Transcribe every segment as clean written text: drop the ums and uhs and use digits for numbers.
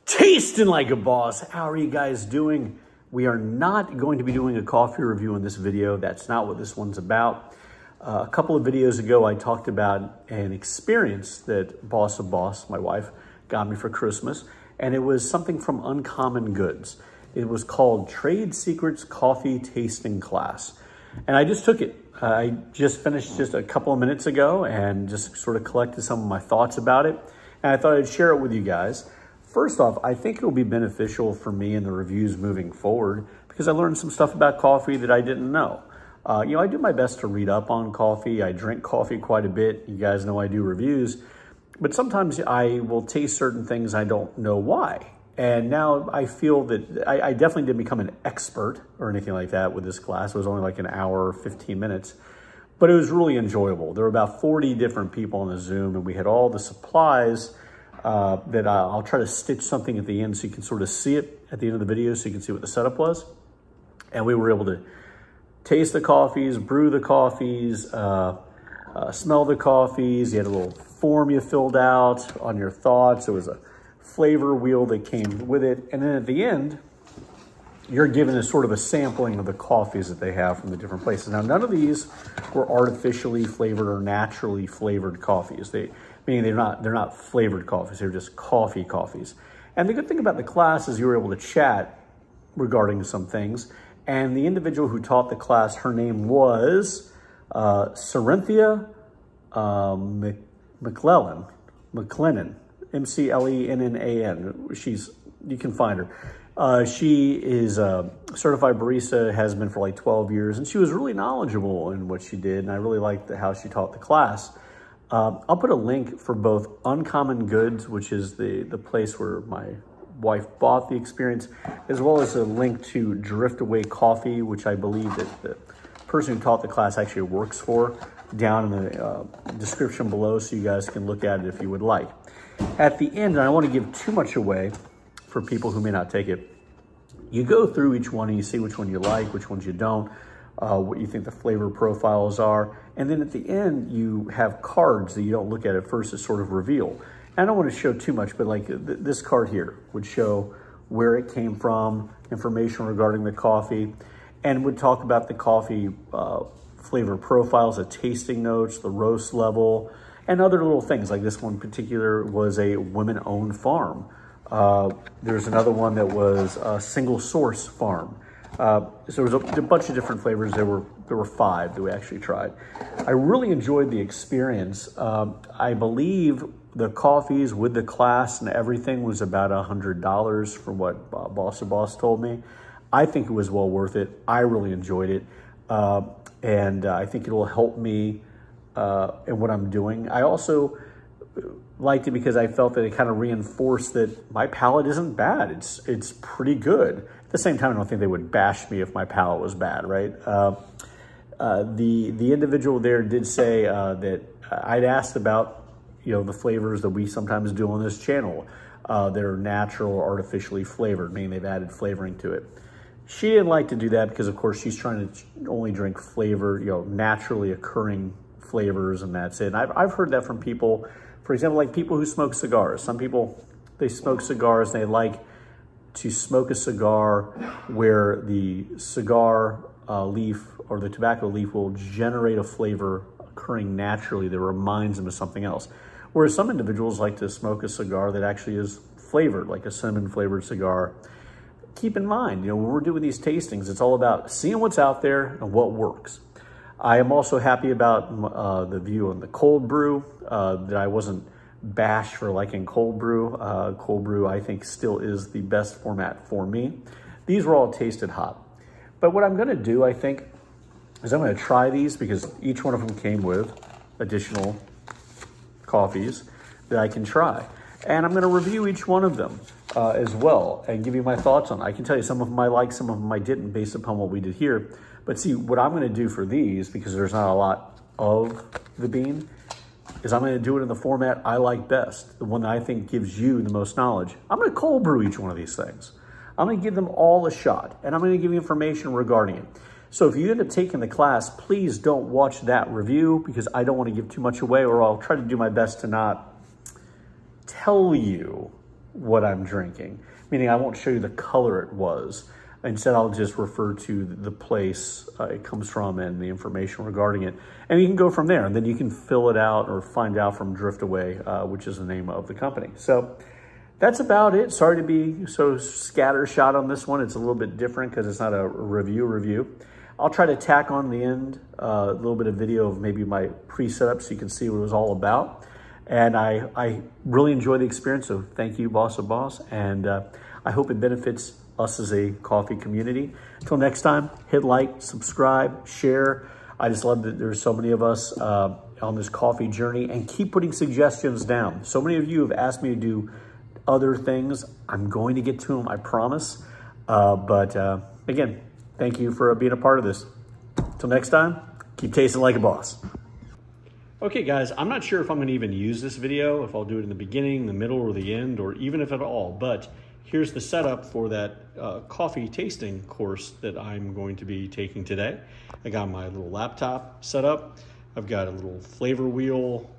Tasting like a boss. How are you guys doing? We are not going to be doing a coffee review in this video. That's not what this one's about. A couple of videos ago, I talked about an experience that Boss of Boss, my wife, got me for Christmas, and it was something from Uncommon Goods. It was called Trade Secrets Coffee Tasting Class. And I just took it. I just finished just a couple of minutes ago and just sort of collected some of my thoughts about it. And I thought I'd share it with you guys. First off, I think it'll be beneficial for me in the reviews moving forward because I learned some stuff about coffee that I didn't know. I do my best to read up on coffee. I drink coffee quite a bit. You guys know I do reviews. But sometimes I will taste certain things I don't know why. And now I feel that I definitely didn't become an expert or anything like that with this class. It was only like an hour or 15 minutes. But it was really enjoyable. There were about 40 different people on the Zoom, and we had all the supplies that I'll try to stitch something at the end so you can sort of see it at the end of the video so you can see what the setup was. And we were able to taste the coffees, brew the coffees, smell the coffees. You had a little form you filled out on your thoughts. There was a flavor wheel that came with it. And then at the end, you're given a sort of a sampling of the coffees that they have from the different places. Now, none of these were artificially flavored or naturally flavored coffees. Meaning they're not flavored coffees. They're just coffees. And the good thing about the class is you were able to chat regarding some things. And the individual who taught the class, her name was Cynthia McLennan, M-C-L-E-N-N-A-N. You can find her. She is a certified barista, has been for like 12 years, and she was really knowledgeable in what she did, and I really liked how she taught the class. I'll put a link for both Uncommon Goods, which is the place where my wife bought the experience, as well as a link to Driftaway Coffee, which I believe that the person who taught the class actually works for, down in the description below, so you guys can look at it if you would like. At the end, and I don't want to give too much away for people who may not take it, you go through each one and you see which one you like, which ones you don't, what you think the flavor profiles are. And then at the end, you have cards that you don't look at first that sort of reveal. And I don't want to show too much, but like this card here would show where it came from, information regarding the coffee, and would talk about the coffee flavor profiles, the tasting notes, the roast level, and other little things. Like this one in particular was a women-owned farm. There's another one that was a single source farm. So there was a bunch of different flavors. There were 5 that we actually tried. I really enjoyed the experience. I believe the coffees with the class and everything was about $100 from what Boss of Boss told me. I think it was well worth it. I really enjoyed it. And I think it will help me in what I'm doing. I also liked it because I felt that it kind of reinforced that my palate isn't bad. It's pretty good. At the same time, I don't think they would bash me if my palate was bad, right? The individual there did say that I'd asked about, the flavors that we sometimes do on this channel that are natural or artificially flavored, meaning they've added flavoring to it. She didn't like to do that because, of course, she's trying to only drink flavor, naturally occurring flavors, and that's it. And I've heard that from people. For example, like people who smoke cigars. Some people, they smoke cigars and they like to smoke a cigar where the cigar leaf or the tobacco leaf will generate a flavor occurring naturally that reminds them of something else. Whereas some individuals like to smoke a cigar that actually is flavored, like a cinnamon flavored cigar. Keep in mind, when we're doing these tastings, it's all about seeing what's out there and what works. I am also happy about the view on the cold brew, that I wasn't bashed for liking cold brew. Cold brew, I think, still is the best format for me. These were all tasted hot. But what I'm going to do, I think, is I'm going to try these because each one of them came with additional coffees that I can try. And I'm going to review each one of them as well and give you my thoughts on it. I can tell you some of them I liked, some of them I didn't based upon what we did here. But see, what I'm going to do for these, because there's not a lot of the bean, is I'm going to do it in the format I like best, the one that I think gives you the most knowledge. I'm going to cold brew each one of these things. I'm going to give them all a shot, and I'm going to give you information regarding it. So if you end up taking the class, please don't watch that review because I don't want to give too much away, or I'll try to do my best to not tell you what I'm drinking, meaning I won't show you the color it was. Instead, I'll just refer to the place it comes from and the information regarding it. And you can go from there, and then you can fill it out or find out from Driftaway, which is the name of the company. So that's about it. Sorry to be so scattershot on this one. It's a little bit different because it's not a review. I'll try to tack on the end a little bit of video of maybe my pre-setup so you can see what it was all about. And I really enjoy the experience, so thank you, Boss of Boss. And I hope it benefits us as a coffee community. Until next time, hit like, subscribe, share. I just love that there's so many of us on this coffee journey, and keep putting suggestions down. So many of you have asked me to do other things. I'm going to get to them, I promise. Again, thank you for being a part of this. Until next time, keep tasting like a boss. Okay guys, I'm not sure if I'm gonna even use this video, if I'll do it in the beginning, the middle, or the end, or even if at all, but here's the setup for that coffee tasting course that I'm going to be taking today. I got my little laptop set up. I've got a little flavor wheel.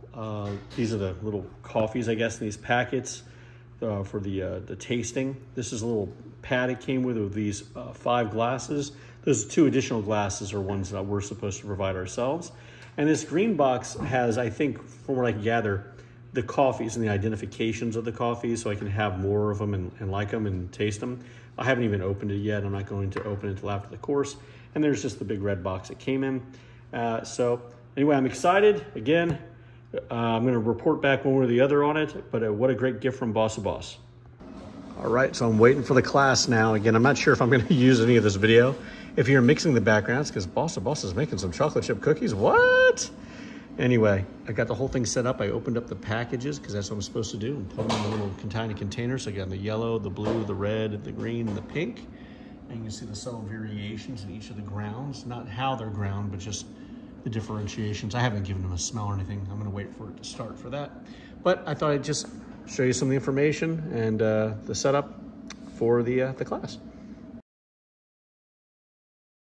These are the little coffees, I guess, in these packets for the tasting. This is a little pad it came with these 5 glasses. Those 2 additional glasses are ones that we're supposed to provide ourselves. And this green box has, I think, from what I can gather, the coffees and the identifications of the coffees, so I can have more of them and like them and taste them. I haven't even opened it yet. I'm not going to open it until after the course. And there's just the big red box it came in. So anyway, I'm excited. Again, I'm going to report back one way or the other on it, but what a great gift from Boss of Boss. All right, so I'm waiting for the class now. Again, I'm not sure if I'm going to use any of this video. If you're mixing the backgrounds, because Boss of Boss is making some chocolate chip cookies. What? Anyway, I got the whole thing set up. I opened up the packages because that's what I'm supposed to do, and put them in a little tiny container. So I got the yellow, the blue, the red, the green, and the pink. And you can see the subtle variations in each of the grounds. Not how they're ground, but just the differentiations. I haven't given them a smell or anything. I'm gonna wait for it to start for that. But I thought I'd just show you some of the information and the setup for the class.